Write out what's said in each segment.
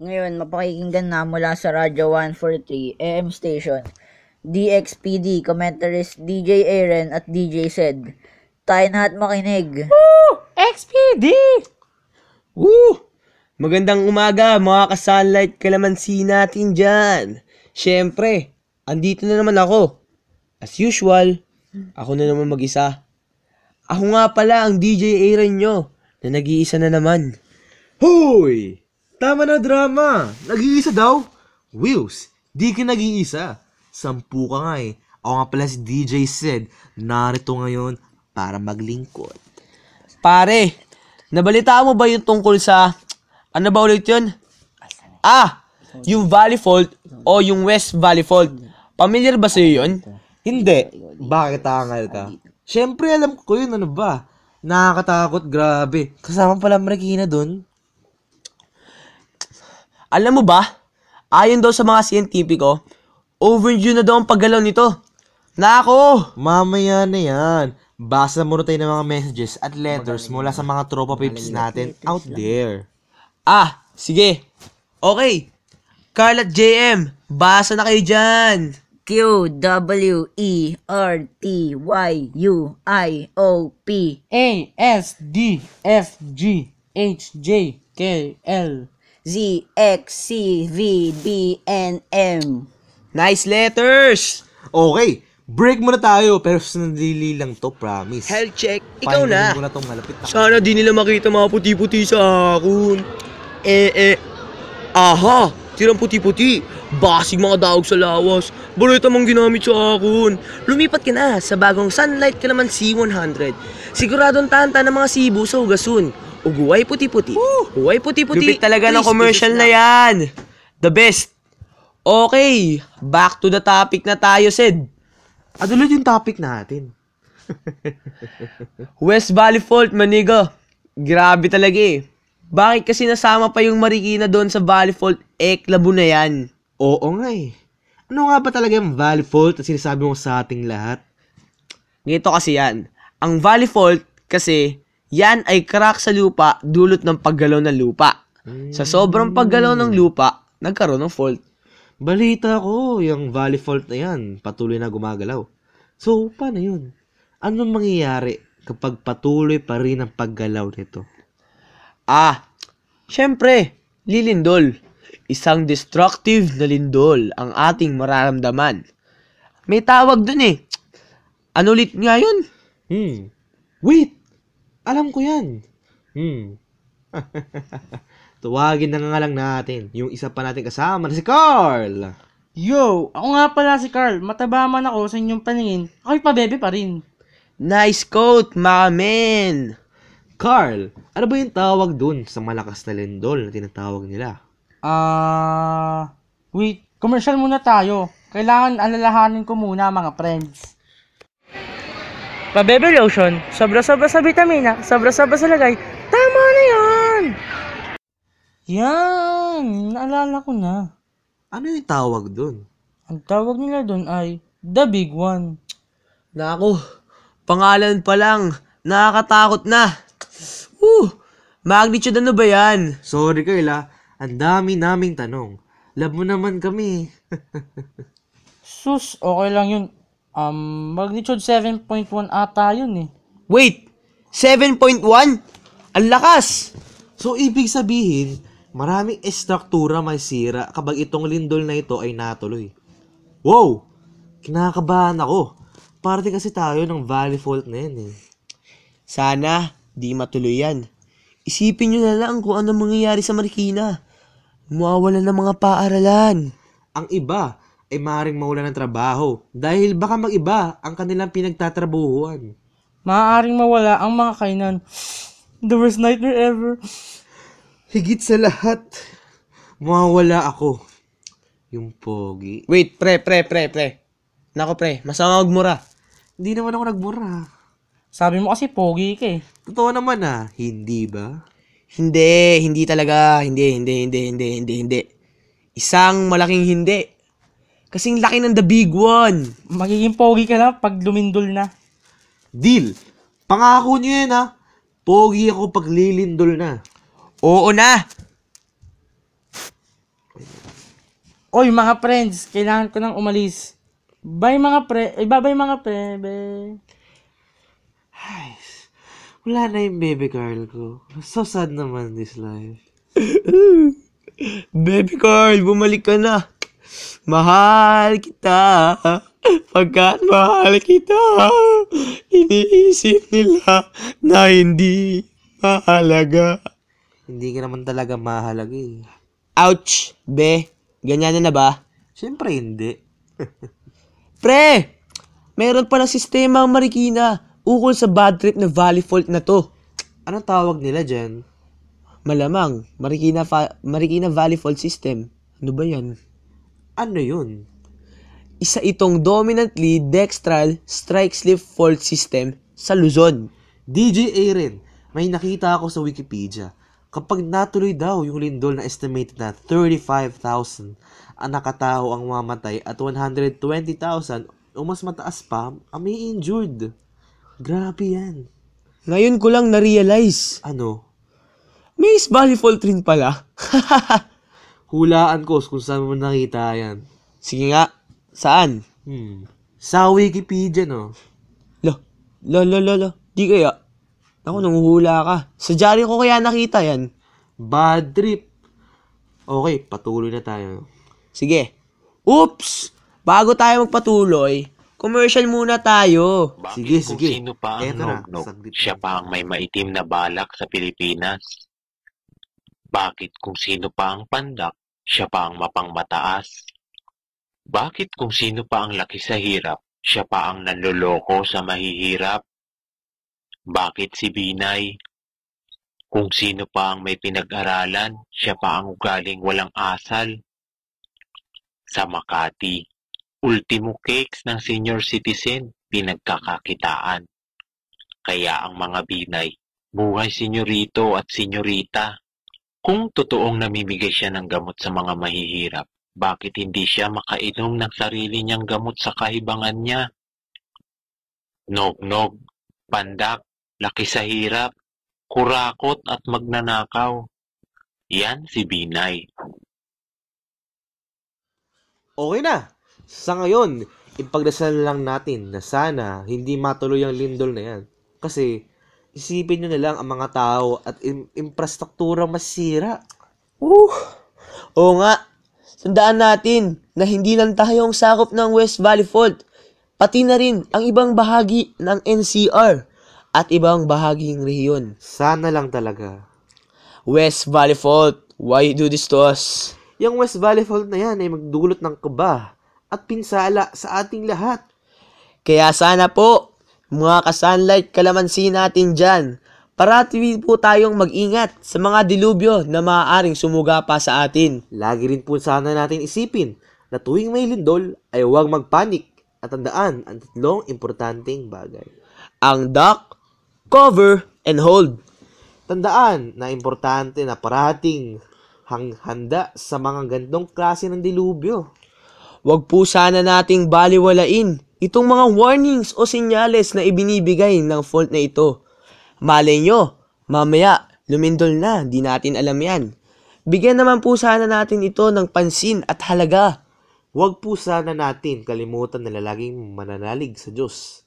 Ngayon, mapakikinggan na mula sa Radyo 143 AM station. DXPD, commentaries DJ Aaron at DJ Sed. Tayo na at makinig. Woo! XPD! Woo! Magandang umaga mga ka-sunlight kalamansi natin dyan. Siyempre, andito na naman ako. As usual, ako na naman mag-isa. Ako nga pala ang DJ Aaron nyo na nag-iisa na naman. Hoy! Tama na drama! Nag-iisa daw? Wills, di ka nag-iisa. 10 ka nga eh. Ako nga pala si DJ Sed. Narito ngayon para maglingkod. Pare, nabalitaan mo ba yung tungkol sa... Ano ba ulit yun? Yung Valley Fault o yung West Valley Fault. Familiar ba sa'yo yun? Hindi. Bakit tangal ka? Siyempre alam ko yun, ano ba? Nakakatakot, grabe. Kasama pala Marikina dun. Alam mo ba, ayon daw sa mga siyentipiko, overdue na daw ang paggalaw nito. Nako! Mamaya na yan. Basa muna tayo ng mga messages at letters mula sa mga tropa pips natin out there. Sige. Okay. Carl at JM, basa na kayo dyan. Q, W, E, R, T, Y, U, I, O, P. A, S, D, F, G, H, J, K, L. Z, X, C, V, D, N, M. Nice letters. Okay, break muna tayo pero sandali lang to, promise. Health check, ikaw Pahingahin na. ko na tong malapit na. Sana di nila makita mga puti-puti sa akon. Aha! Tirang puti-puti. Basig mga daog sa lawas. Balita mong ginamit sa akon. Lumipat ka na sa bagong Sunlight Kalamansi 100. Siguradong tanta ng mga Cebu sa Ugasun. Uguay puti-puti. Uguay puti-puti. Lupit talaga ng commercial na yan. The best. Okay, back to the topic na tayo, Sid. Ano ulit yung topic natin? West Valley Fault, maniga. Grabe talaga eh. Bakit kasi nasama pa yung Marikina doon sa Valley Fault? Labo na yan. Oo nga eh. Ano nga ba talaga yung Valley Fault na sinasabi mo sa ating lahat? Ganito kasi yan. Ang Valley Fault kasi, yan ay crack sa lupa dulot ng paggalaw ng lupa. Sa sobrang paggalaw ng lupa, nagkaroon ng fault. Balita ko, yung Valley Fault na yan, patuloy na gumagalaw. So, paano yun? Anong mangyayari kapag patuloy pa rin ang paggalaw nito? Syempre, lilindol. Isang destructive na lindol ang ating mararamdaman. May tawag dun eh. Ano ulit nga yun? Wait! Alam ko yan. Tuwagin na nga lang natin yung isa pa natin kasama na si Carl. Yo! Ako nga pala si Carl. Mataba man ako sa inyong paningin. Ako'y pabebe pa rin. Nice quote, mga men. Carl, ano ba yung tawag dun sa malakas na lindol na tinatawag nila? Wait. Commercial muna tayo. Kailangan alalahanin ko muna mga friends. Pabebe lotion. Sobra-sobra sa vitamina. Sobra-sobra sa lagay. Tama na yan! Yan! Naalala ko na. Ano yung tawag dun? Ang tawag nila dun ay The Big One. Nako, pangalan pa lang, nakakatakot na. Magnitude ano ba yan? Sorry Carl, ang dami naming tanong. Love mo naman kami. Sus, okay lang yun. Magnitude 7.1 ata yun eh. Wait, 7.1? Ang lakas! So, ibig sabihin, maraming estruktura may sira kapag itong lindol na ito ay natuloy. Wow! Kinakabahan ako. Parte kasi tayo ng Valley Fault na yan eh. Sana, di matuloy yan. Isipin nyo na lang kung ano mangyayari sa Marikina. Mawawalan ng mga paaralan. Ang iba ay maaaring mawalan ng trabaho dahil baka mag-iba ang kanilang pinagtatrabuhuan. Maaaring mawala ang mga kainan. The worst nightmare ever. Higit sa lahat, mawawala ako. Yung pogi. Wait, pre. Nako pre, masama magmura. Hindi naman ako nagmura. Sabi mo kasi pogi ka eh. Totoo naman hindi ba? Hindi talaga. Hindi. Isang malaking hindi. Kasing laki ng The Big One. Magiging pogi ka na pag lumindol na. Deal! Pangako nyo yan Pogi ako pag lilindol na. Oo na. Oy, mga friends, kailangan ko nang umalis. Bye mga bye mga prebe. Ay, wala na yung baby girl ko. So sad naman this life. Baby Carl, bumalik ka na. Mahal kita. Pagkat mahal kita, iniisip nila na hindi mahalaga. Hindi ka naman talaga mahalaga eh. Ouch, be. Ganyan na ba? Siyempre hindi. Pre, meron palang sistema ang Marikina ukol sa bad trip na valley fault na to. Anong tawag nila dyan? Malamang, Marikina Valley Fault System. Ano ba yan? Ano yun? Isa itong dominantly dextral strike-slip fault system sa Luzon. DJ Aaron, may nakita ako sa Wikipedia. Kapag natuloy daw yung lindol na estimated na 35,000 ang nakatao ang mamatay at 120,000 o mas mataas pa ang may injured. Grabe yan. Ngayon ko lang na-realize. Ano? May Valley Fault rin pala. Hulaan ko kung saan mo nakita yan. Sige nga, saan? Sa Wikipedia, no? Lo. Di kaya. Ako, nanguhula ka. Sa diary ko kaya nakita yan. Bad trip. Okay, patuloy na tayo. Sige. Oops! Bago tayo magpatuloy, commercial muna tayo. Sige, Bakit kung sige. sino pa ang Eto na, nognog, saglit siya lang. pa ang may maitim na balak sa Pilipinas? Bakit kung sino pa ang pandak, siya pa ang mapangmataas? Bakit kung sino pa ang laki sa hirap, siya pa ang nanloloko sa mahihirap? Bakit si Binay? Kung sino pa ang may pinag-aralan, siya pa ang ugaling walang asal? Sa Makati, ultimo cakes ng senior citizen, pinagkakakitaan. Kaya ang mga Binay, buhay senyorito at senyorita. Kung totoong namimigay siya ng gamot sa mga mahihirap, bakit hindi siya makainom ng sarili niyang gamot sa kahibangan niya? Nog-nog, pandak, laki sa hirap, kurakot at magnanakaw. Yan si Binay. Okay na. Sa ngayon, ipagdasal lang natin na sana hindi matuloy ang lindol na yan. Kasi, isipin nyo na lang ang mga tao at infrastruktura masira. Oo nga. Tandaan natin na hindi lang tayong sakop ng West Valley Fault, pati na rin ang ibang bahagi ng NCR at ibang bahaging rehiyon. Sana lang talaga. West Valley Fault, why you do this to us? Yung West Valley Fault na yan ay magdulot ng kaba at pinsala sa ating lahat. Kaya sana po, mga ka-sunlight kalamansi natin dyan, parati po tayong mag-ingat sa mga dilubyo na maaaring sumuga pa sa atin. Lagi rin po sana natin isipin na tuwing may lindol ay huwag magpanik at tandaan ang tatlong importanteng bagay. Ang duck, cover, and hold. Tandaan na importante na parating handa sa mga gandong klase ng dilubyo. Huwag po sana nating baliwalain itong mga warnings o senyales na ibinibigay ng fault na ito. Malay nyo, mamaya, lumindol na, di natin alam yan. Bigyan naman po sana natin ito ng pansin at halaga. Huwag po sana natin kalimutan na laging mananalig sa Diyos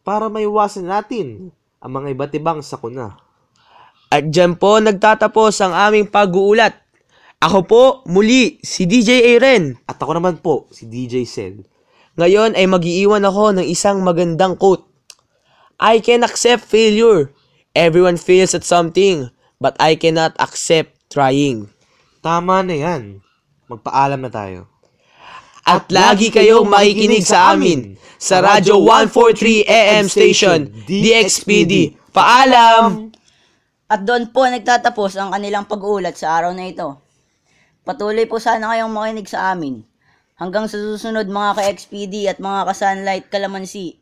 para maiwasan natin ang mga iba't ibang sakuna. At dyan po nagtatapos ang aming pag-uulat. Ako po, muli, si DJ Aaron. At ako naman po, si DJ Sed. Ngayon ay mag-iiwan ako ng isang magandang quote. I can accept failure. Everyone fails at something, but I cannot accept trying. Tama na yan. Magpaalam na tayo. At lagi kayong makikinig sa amin sa Radyo 143 AM Station, DXPD. Paalam! At doon po nagtatapos ang kanilang pag-uulat sa araw na ito. Patuloy po sana kayong makinig sa amin. Hanggang sa susunod mga ka-XPD at mga ka-Sunlight Kalamansi.